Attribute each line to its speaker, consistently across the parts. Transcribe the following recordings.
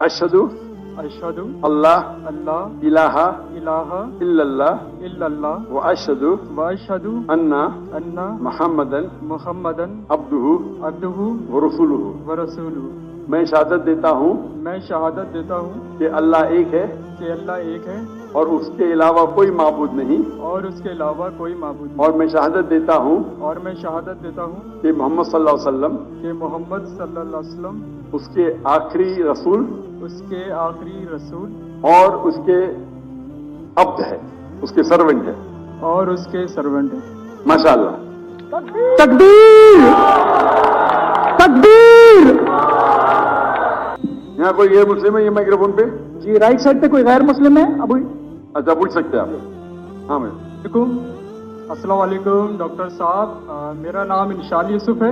Speaker 1: अशहदु
Speaker 2: अशहदु
Speaker 1: अल्लाह
Speaker 2: अल्लाह
Speaker 1: इलाहा
Speaker 2: इलाहा
Speaker 1: इल्लल्लाह
Speaker 2: इल्लल्लाह
Speaker 1: व अशहदु
Speaker 2: व अशहदु
Speaker 1: अन्ना
Speaker 2: अन्ना
Speaker 1: मुहम्मदन
Speaker 2: मुहम्मदन
Speaker 1: अब्दुहु
Speaker 2: अब्दुहु
Speaker 1: व रसूलुहु।
Speaker 2: व रसूलुहु।
Speaker 1: मैं शहादत देता हूँ
Speaker 2: मैं शहादत देता हूँ
Speaker 1: कि अल्लाह एक है
Speaker 2: कि अल्लाह एक है
Speaker 1: और उसके अलावा कोई माबूद नहीं,
Speaker 2: और उसके अलावा कोई माबूद नहीं।
Speaker 1: और मैं शहादत देता हूँ
Speaker 2: और मैं शहादत देता हूँ
Speaker 1: कि मोहम्मद सल्लल्लाहु अलैहि वसल्लम
Speaker 2: कि मोहम्मद सल्लल्लाहु अलैहि वसल्लम
Speaker 1: उसके आखिरी रसूल
Speaker 2: उसके आखिरी रसूल
Speaker 1: और उसके अब्द है, उसके सर्वेंट है।
Speaker 2: और उसके सर्वेंट है।
Speaker 1: माशाअल्लाह।
Speaker 2: तकबीर तकबीर।
Speaker 1: यहाँ कोई गैर मुस्लिम है ये माइक्रोफोन पे?
Speaker 2: जी राइट साइड पे कोई गैर मुस्लिम है? अबू
Speaker 1: अच्छा पूछ सकते हैं आप। हाँ मैं
Speaker 2: अस्सलाम वालेकुम डॉक्टर साहब, मेरा नाम इंशाल यूसुफ है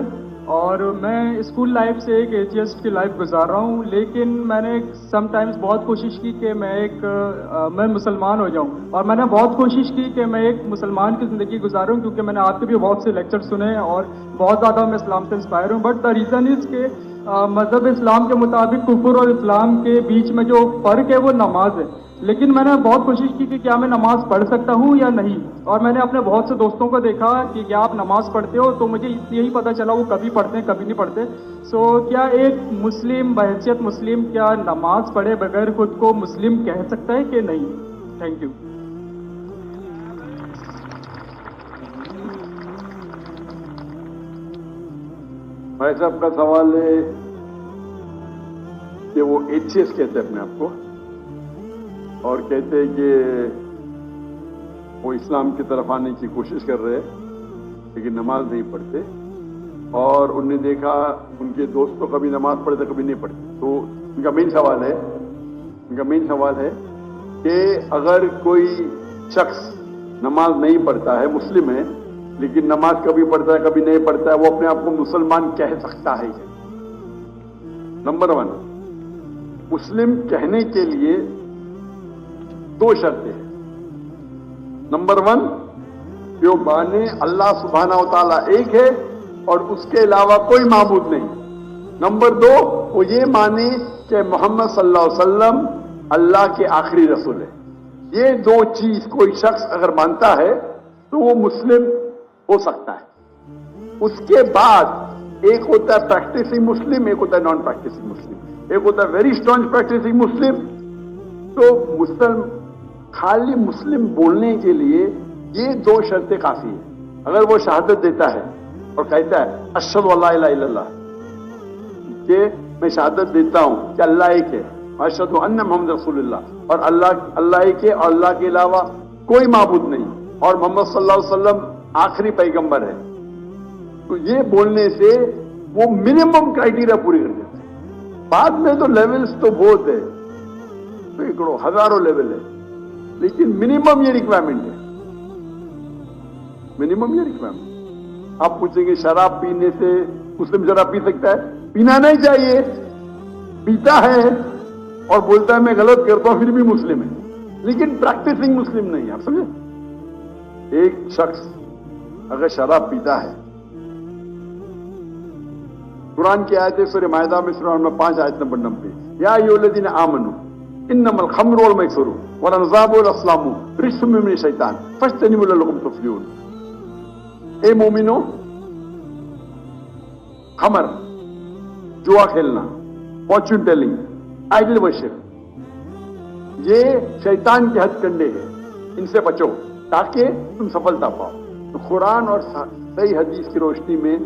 Speaker 2: और मैं स्कूल लाइफ से एक एथियस्ट की लाइफ गुजार रहा हूँ, लेकिन मैंने समटाइम्स बहुत कोशिश की कि मैं मुसलमान हो जाऊँ, और मैंने बहुत कोशिश की कि मैं एक मुसलमान की ज़िंदगी गुजारूँ, क्योंकि मैंने आपके भी बहुत से लेक्चर सुने और बहुत ज़्यादा मैं इस्लाम से इंस्पायर हूँ। बट द रीज़न इज़ के मज़हब इस्लाम के मुताबिक कुफर और इस्लाम के बीच में जो फ़र्क है वो नमाज है, लेकिन मैंने बहुत कोशिश की कि क्या मैं नमाज पढ़ सकता हूँ या नहीं, और मैंने अपने बहुत से दोस्तों को देखा कि क्या आप नमाज पढ़ते हो, तो मुझे यही पता चला वो कभी पढ़ते हैं कभी नहीं पढ़ते। सो क्या एक मुस्लिम बहैसियत मुस्लिम क्या नमाज पढ़े बगैर खुद को मुस्लिम कह सकता है कि नहीं? Thank you.
Speaker 1: भाई साहब का सवाल है कि वो एथियस्ट कहते हैं अपने आप को और कहते हैं कि वो इस्लाम की तरफ आने की कोशिश कर रहे हैं लेकिन नमाज नहीं पढ़ते, और उनने देखा उनके दोस्त तो कभी नमाज पढ़ते कभी नहीं पढ़ते। तो उनका मेन सवाल है कि अगर कोई शख्स नमाज नहीं पढ़ता है, मुस्लिम है, लेकिन नमाज कभी पढ़ता है कभी नहीं पढ़ता है, वो अपने आप को मुसलमान कह सकता है? नंबर 1, मुस्लिम कहने के लिए 2 शर्तें हैं। नंबर 1, जो माने अल्लाह सुब्हानहू व तआला एक है और उसके अलावा कोई माबूद नहीं। नंबर 2, वो ये माने कि मोहम्मद सल्लल्लाहु अलैहि वसल्लम अल्लाह के आखिरी रसूल है। ये 2 चीज कोई शख्स अगर मानता है तो वो मुस्लिम हो सकता है। उसके बाद एक होता है प्रैक्टिसिंग मुस्लिम, एक होता है नॉन प्रैक्टिसिंग मुस्लिम, एक होता है वेरी स्ट्रॉन्ग प्रैक्टिसिंग मुस्लिम। तो खाली मुस्लिम बोलने के लिए ये 2 शर्तें काफी है। अगर वो शहादत देता है और कहता है अशहदु अल्ला इलाहा इल्लल्लाह, कि मैं शहादत देता हूं कि अल्लाह एक है, अशहदु अन्ना मुहम्मद रसूलुल्लाह, और अल्लाह एक है और अल्लाह के अलावा कोई माबूद नहीं, और मोहम्मद सल्लल्लाहु अलैहि वसल्लम आखिरी पैगंबर है, तो ये बोलने से वो मिनिमम क्राइटेरिया पूरी कर देते हैं। बाद में तो लेवल्स तो बहुत है, सैकड़ों हजारों लेवल है, लेकिन मिनिमम ये रिक्वायरमेंट है, मिनिमम ये रिक्वायरमेंट। आप पूछेंगे शराब पीने से मुस्लिम शराब पी सकता है? पीना नहीं चाहिए, पीता है और बोलता है मैं गलत करता हूं फिर भी मुस्लिम है, लेकिन प्रैक्टिसिंग मुस्लिम नहीं है। आप समझे? एक शख्स अगर शराब पीता है, कुरान की आयत है सूरह माइदा में सूरह नंबर 5 आयत नंबर 90, या अय्युहल्लज़ीना आमनू इन्नमल खम्रु वल मैसरू वल अंसाबु वल अस्लामु रिज्सुम मिन शैतान फज्तनिबू लअल्लकुम तुफ्लिहून। ए मोमिनो, खमर, जुआ खेलना, फॉर्च्यून टेलिंग, आइडल वर्शिप, ये शैतान के हथकंडे हैं, इनसे बचो ताकि तुम सफलता पाओ। तो कुरान और सही हदीस की रोशनी में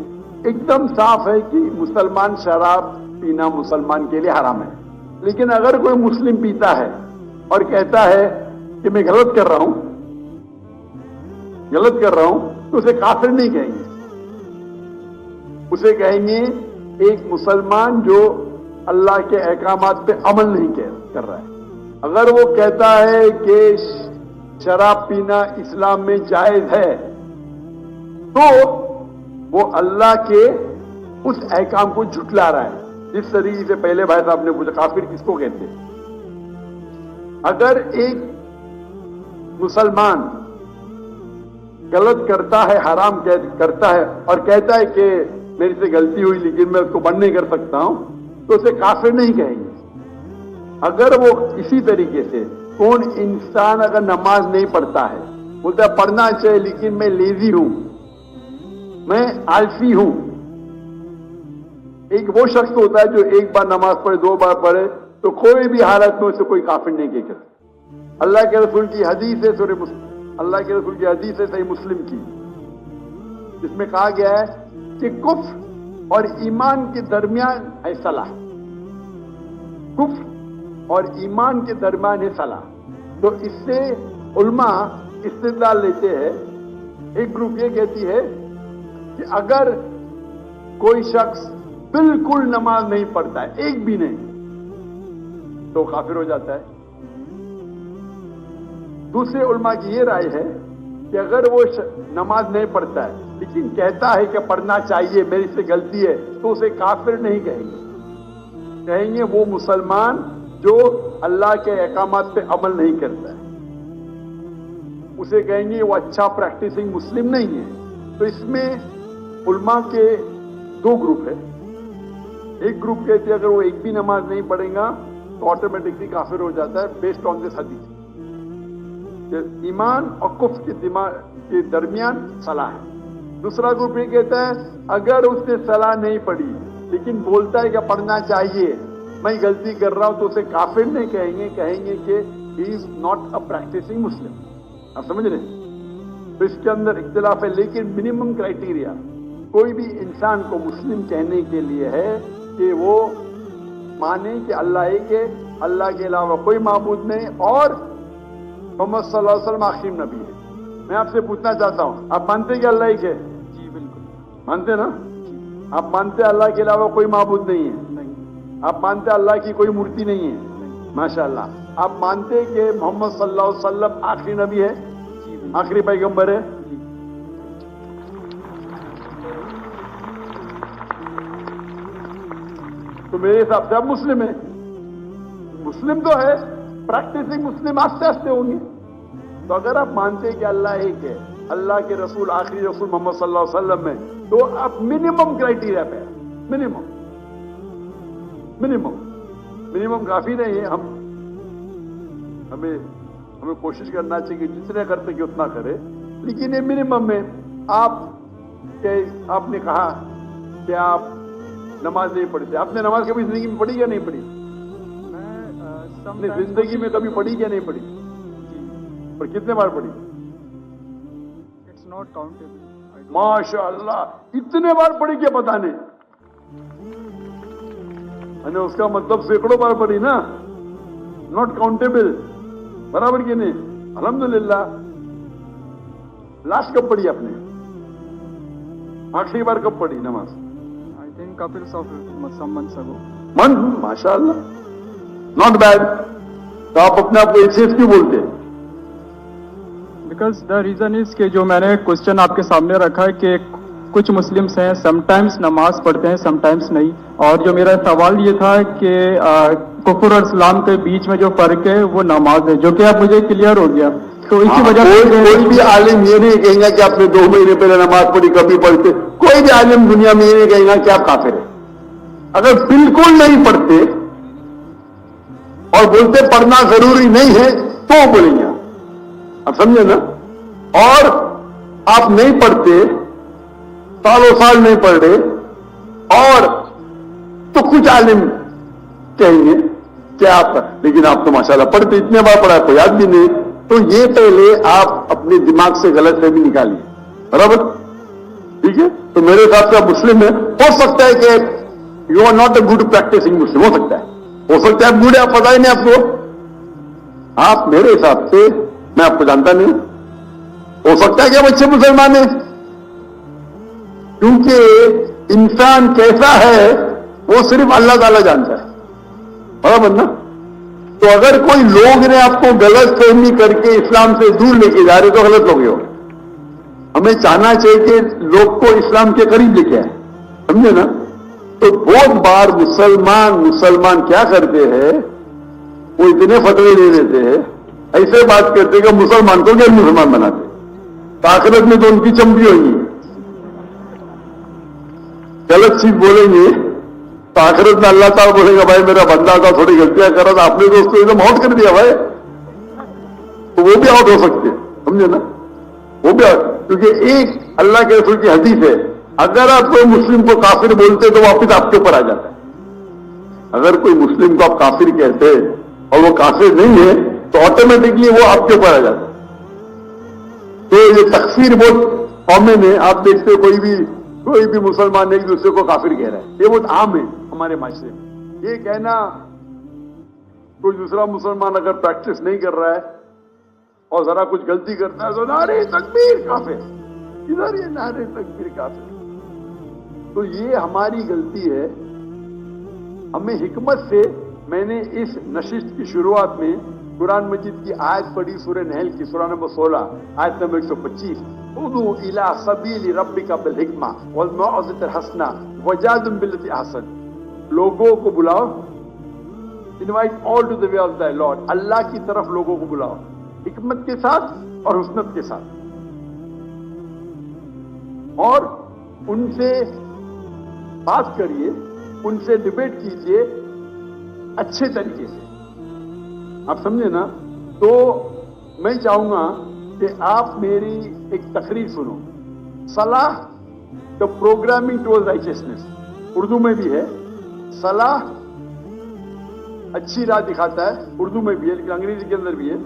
Speaker 1: एकदम साफ है कि मुसलमान शराब पीना मुसलमान के लिए हराम है। लेकिन अगर कोई मुस्लिम पीता है और कहता है कि मैं गलत कर रहा हूं, तो उसे काफिर नहीं कहेंगे, उसे कहेंगे एक मुसलमान जो अल्लाह के अहकामात पे अमल नहीं कर रहा है। अगर वो कहता है कि शराब पीना इस्लाम में जायज है, तो वो अल्लाह के उस अहकाम को झुटला रहा है। जिस तरीके से पहले भाई साहब ने पूछा काफिर किसको कहते हैं? अगर एक मुसलमान गलत करता है, हराम करता है और कहता है कि मेरे से गलती हुई लेकिन मैं उसको बंद नहीं कर सकता हूं, तो उसे काफिर नहीं कहेंगे। अगर वो इसी तरीके से कौन इंसान अगर नमाज नहीं पढ़ता है, बोलता है पढ़ना चाहिए लेकिन मैं लेजी हूं, मैं आलसी हूं। एक वो शख्स होता है जो एक बार नमाज पढ़े, 2 बार पढ़े, तो कोई भी हालत में उसे कोई काफिर नहीं कह सकता। अल्लाह के रसूल की हदीस है सूरह मुस्लिम, अल्लाह के रसूल की हदीस है सही मुस्लिम की, जिसमें कहा गया है कि कुफ्र और ईमान के दरमियान है सलाह, कुफ्र और ईमान के दरमियान है सलाह। तो इससे उल्मा इस्तिदलाल लेते हैं। एक ग्रुप ये कहती है कि अगर कोई शख्स बिल्कुल नमाज नहीं पढ़ता है, एक भी नहीं, तो काफिर हो जाता है। दूसरे उल्मा की ये राय है कि अगर वो नमाज नहीं पढ़ता है लेकिन कहता है कि पढ़ना चाहिए, मेरी से गलती है, तो उसे काफिर नहीं कहेंगे, कहेंगे वो मुसलमान जो अल्लाह के अहकामात पे अमल नहीं करता है, उसे कहेंगे वो अच्छा प्रैक्टिसिंग मुस्लिम नहीं है। तो इसमें उल्मा के 2 ग्रुप है। एक ग्रुप कहते हैं अगर वो एक भी नमाज नहीं पढ़ेगा तो ऑटोमेटिकली काफिर हो जाता है बेस्ड ऑन दिस हदीस। ईमान और कुफ्र के दरमियान सलाह है। दूसरा ग्रुप ये कहता है अगर उसने सलाह नहीं पढ़ी लेकिन बोलता है कि पढ़ना चाहिए, मैं गलती कर रहा हूं, तो उसे काफिर नहीं कहेंगे, कहेंगे कि he is not a practicing Muslim. आप समझ रहे हैं? तो इसके अंदर इख्तिलाफ है, लेकिन मिनिमम क्राइटेरिया कोई भी इंसान को मुस्लिम कहने के लिए है कि वो माने कि अल्लाह एक है, अल्लाह के अलावा कोई माबूद नहीं, और मोहम्मद सल्लल्लाहु अलैहि वसल्लम आखिरी नबी है। मैं आपसे पूछना चाहता हूं, आप मानते हैं कि अल्लाह एक है?
Speaker 2: जी बिल्कुल
Speaker 1: मानते ना? आप मानते हैं अल्लाह के अलावा कोई माबूद नहीं है?
Speaker 2: नहीं।
Speaker 1: आप मानते हैं अल्लाह की कोई मूर्ति नहीं है? माशाअल्लाह। आप मानते हैं कि मोहम्मद सल्लल्लाहु अलैहि वसल्लम आखिरी नबी है, आखिरी पैगंबर है? तो मेरे हिसाब से आप मुस्लिम है। मुस्लिम तो है, प्रैक्टिसिंग मुस्लिम आस्ते आस्ते होंगे। तो अगर आप मानते हैं कि अल्लाह एक है, अल्लाह के रसूल आखिरी रसूल मोहम्मद सल्लल्लाहु अलैहि वसल्लम है, तो आप मिनिमम क्राइटेरिया पे, मिनिमम काफी नहीं है। हमें कोशिश करना चाहिए कि जितने कर सके उतना करे, लेकिन ये मिनिमम में आपने कहा कि आप नमाज नहीं पढ़ते। आपने नमाज कभी जिंदगी में पढ़ी या नहीं पढ़ी?
Speaker 2: मैं
Speaker 1: जिंदगी में कभी पढ़ी या नहीं पढ़ी? पर कितने बार पढ़ी?
Speaker 2: It's not countable.
Speaker 1: माशाअल्लाह, इतने बार पढ़ी क्या पता नहीं? मैंने उसका मतलब सैकड़ों बार पढ़ी ना, नॉट काउंटेबल, बराबर की नहीं? अल्हम्दुलिल्लाह। लास्ट कब पढ़ी आपने? आखिरी बार कब पढ़ी नमाज?
Speaker 2: I think couple of some months ago.
Speaker 1: माशाअल्लाह, नॉट बैड। तो आप अपने आप को एथियस्ट क्यों बोलते हैं?
Speaker 2: बिकॉज द रीजन इज कि जो मैंने क्वेश्चन आपके सामने रखा है कि कुछ मुस्लिम्स हैं समटाइम्स नमाज पढ़ते हैं समटाइम्स नहीं, और जो मेरा सवाल ये था कि कुफर और इस्लाम के बीच में जो फर्क है वो नमाज है, जो कि अब मुझे क्लियर हो गया। तो इसी वजह से
Speaker 1: कोई भी आलिम ये नहीं कहेगा कि आपने 2 महीने पहले नमाज पढ़ी, कभी पढ़ते। कोई भी आलिम दुनिया में ये नहीं कहेगा कि आप काफिर हैं। अगर बिल्कुल नहीं पढ़ते और बोलते पढ़ना जरूरी नहीं है तो बोलेंगे, आप समझे ना? और आप नहीं पढ़ते, सालों साल नहीं पढ़ रहे, और तो कुछ आलिम कहेंगे कि आप, लेकिन आप तो माशाल्लाह पढ़ते, इतने बार पढ़ा तो याद भी नहीं। तो ये पहले आप अपने दिमाग से गलत फहमी निकालिए, बराबर? ठीक है? तो मेरे हिसाब से आप मुस्लिम है। हो सकता है कि you are not a good practicing Muslim, हो सकता है आप गुड है, आप पता ही नहीं आपको। आप मेरे हिसाब से, मैं आपको जानता नहीं, हो सकता है कि आप अच्छे मुसलमान हैं, क्योंकि इंसान कैसा है वो सिर्फ अल्लाह ताला जानता है, बराबर ना? तो अगर कोई लोग ने आपको गलत फहमी करके इस्लाम से दूर लेके जा रहे तो गलत लोग हो। हमें चाहना चाहिए कि लोग को इस्लाम के करीब लेके आए, समझे ना? तो बहुत बार मुसलमान क्या करते हैं, वो इतने फतवे दे देते हैं, ऐसे बात करते कि मुसलमान को गैर मुसलमान बनाते, आखिरत में तो उनकी चंपी होगी, गलत चीज बोलेंगे तो आखिरत में अल्लाह ताला बोलेगा भाई मेरा बंदा था थोड़ी गलतियां कर रहा था, आपने तो उसको एकदम आउट कर दिया भाई, तो वो भी आउट हो सकते हैं, समझे ना, वो भी आउट। क्योंकि एक अल्लाह के रसूल की हदीस है, अगर आप कोई मुस्लिम को काफिर बोलते तो वापिस आपके ऊपर आ जाता है। अगर कोई मुस्लिम को आप काफिर कहते और वो काफिर नहीं है तो ऑटोमेटिकली वो आपके ऊपर आ जाता है। तो ये तकफीर बहुत कॉमन है, आप देखते हो कोई भी मुसलमान एक दूसरे को काफिर कह रहा है, ये बहुत आम है हमारे माशरे में। ये कहना कोई दूसरा मुसलमान अगर प्रैक्टिस नहीं कर रहा है और जरा कुछ गलती करता है तो नारे तकबीर काफिर, इधर ये नारे तकबीर काफिर। तो ये हमारी गलती है। हमें हिकमत से मैंने इस नशिस्त की शुरुआत में कुरान मजीद की आयत पढ़ी, सूरह नहल की सूरह नंबर 16 आयत नंबर 125, उदू इला सबील रब्बिका बिल हिकमा वल मौइज़तिल हसना वजादिल बिल्लती अहसन। लोगों को बुलाओ, invite all to the way of the lord, अल्लाह की तरफ लोगों को बुलाओ हिकमत के साथ और हुस्नत के साथ, और उनसे बात करिए, उनसे डिबेट कीजिए अच्छे तरीके से, आप समझे ना। तो मैं चाहूंगा कि आप मेरी एक तकरीर सुनो, सलाह the programming towards righteousness, Urdu में भी है, सलाह अच्छी राह दिखाता है, उर्दू में भी है लेकिन अंग्रेजी के अंदर भी है,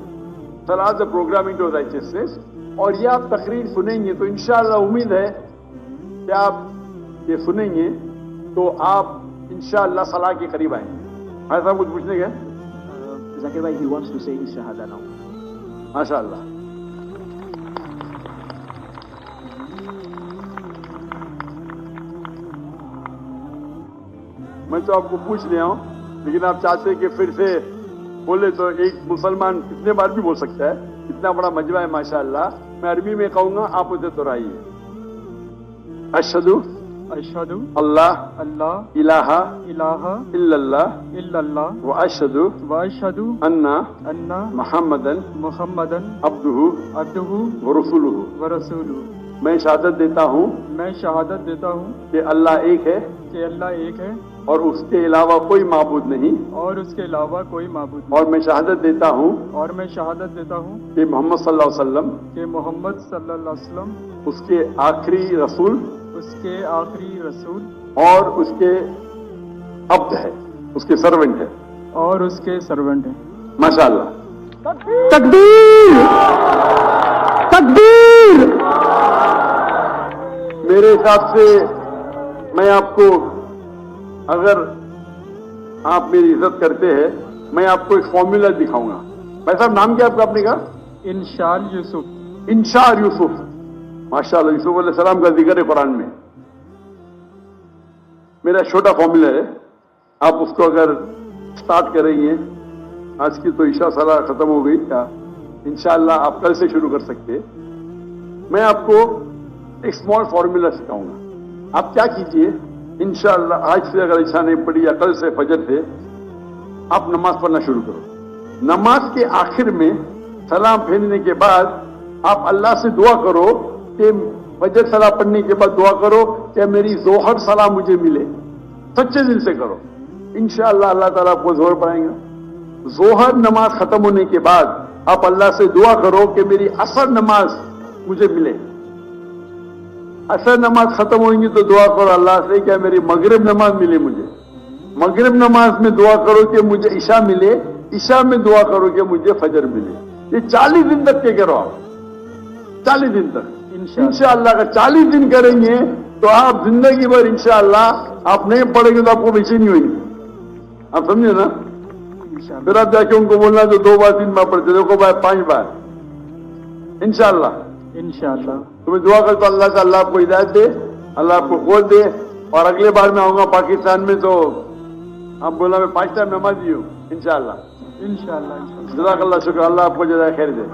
Speaker 1: सलाह द प्रोग्रामिंग टुवर्ड्स राइचियसनेस। और ये आप तकरीर सुनेंगे तो इंशाअल्लाह उम्मीद है कि आप ये सुनेंगे तो आप इंशाअल्लाह सलाह के करीब आएंगे। भाई साहब कुछ पूछने गए?
Speaker 3: Zakir bhai, he wants to say his shahada now.
Speaker 1: माशाअल्लाह। मैं तो आपको पूछ लिया हूं, लेकिन आप चाहते हैं कि फिर से बोले तो एक मुसलमान कितने बार भी बोल सकता है, इतना बड़ा मजमा है माशाअल्लाह। मैं अरबी में कहूंगा, आप उसे दोहराइए। अशहदु
Speaker 2: अशहदु
Speaker 1: अल्लाह
Speaker 2: अल्लाह
Speaker 1: इलाहा
Speaker 2: इलाहा
Speaker 1: इल्लल्लाह
Speaker 2: इल्लल्लाह
Speaker 1: व अशहदु
Speaker 2: व अशहदु
Speaker 1: अन्ना मुहम्मदन
Speaker 2: मुहम्मदन
Speaker 1: अब्दुहु
Speaker 2: अब्दुहु
Speaker 1: व रसूलुहु।
Speaker 2: व रसूलुहु।
Speaker 1: मैं शहादत देता हूं
Speaker 2: मैं शहादत देता हूँ
Speaker 1: कि अल्लाह एक है
Speaker 2: कि अल्लाह एक है
Speaker 1: और उसके अलावा कोई माबूद नहीं,
Speaker 2: और उसके अलावा कोई माबूद नहीं।
Speaker 1: और मैं शहादत देता हूं
Speaker 2: और मैं शहादत देता हूँ
Speaker 1: कि मोहम्मद सल्लल्लाहु अलैहि वसल्लम
Speaker 2: कि मोहम्मद सल्लल्लाहु अलैहि वसल्लम
Speaker 1: उसके आखिरी रसूल
Speaker 2: उसके आखिरी रसूल
Speaker 1: और उसके अब्द है, उसके सर्वेंट है।
Speaker 2: और उसके सर्वेंट हैं।
Speaker 1: माशाअल्लाह। तकबीर तकबीर। मेरे हिसाब से मैं आपको, अगर आप मेरी इज्जत करते हैं, मैं आपको एक फॉर्मूला दिखाऊंगा। भाई साहब नाम क्या आपका अपने का?
Speaker 2: इंशाल यूसुफ।
Speaker 1: इंशार यूसुफ। माशाअल्लाह, यूसुफ अलैहिस्सलाम का जिक्र है कुरान में। मेरा छोटा फॉर्मूला है, आप उसको अगर स्टार्ट करेंगे, आज की तो ईशा सलाह खत्म हो गई क्या, इंशाअल्लाह आप कल से शुरू कर सकते हैं। मैं आपको एक स्मॉल फॉर्मूला सिखाऊंगा। आप क्या कीजिए, इंशाअल्लाह आज से अगर इच्छा नहीं पड़ी या कल से फजर से आप नमाज पढ़ना शुरू करो। नमाज के आखिर में सलाम फेरने के बाद आप अल्लाह से दुआ करो कि फजर सलाह पढ़ने के बाद दुआ करो कि मेरी जोहर सलाह मुझे मिले। सच्चे दिल से करो, इंशाअल्लाह अल्लाह ताला आपको जोहर पढ़ाएंगे। जोहर नमाज खत्म होने के बाद आप अल्लाह से दुआ करो कि मेरी असर नमाज मुझे मिले। असर नमाज खत्म होंगी तो दुआ करो अल्लाह से क्या मेरी मगरिब नमाज मिले मुझे। मगरिब नमाज में दुआ करो कि मुझे ईशा मिले। ईशा में दुआ करो कि मुझे फजर मिले। ये 40 दिन तक के करो आप, 40 दिन तक इंशाअल्लाह। अगर 40 दिन करेंगे तो आप जिंदगी भर इंशाअल्लाह आप नहीं पढ़ेंगे तो आपको बेचैनी होगी। आप समझे ना। फिर आप जाके उनको बोलना जो 2 बार 3 बार पढ़ते, देखो भाई 5 बार इंशाअल्लाह।
Speaker 2: इंशाअल्लाह
Speaker 1: तो मैं दुआ करता हूं अल्लाह से अल्लाह आपको हिदायत दे, अल्लाह आपको खोल दे। और अगले बार मैं आऊंगा पाकिस्तान में तो आप बोला मैं 5 टाइम नमाजी हूँ इंशाअल्लाह।
Speaker 2: इंशाअल्लाह।
Speaker 1: जज़ाकल्लाह, शुक्र, अल्लाह आपको जज़ाए खैर दे।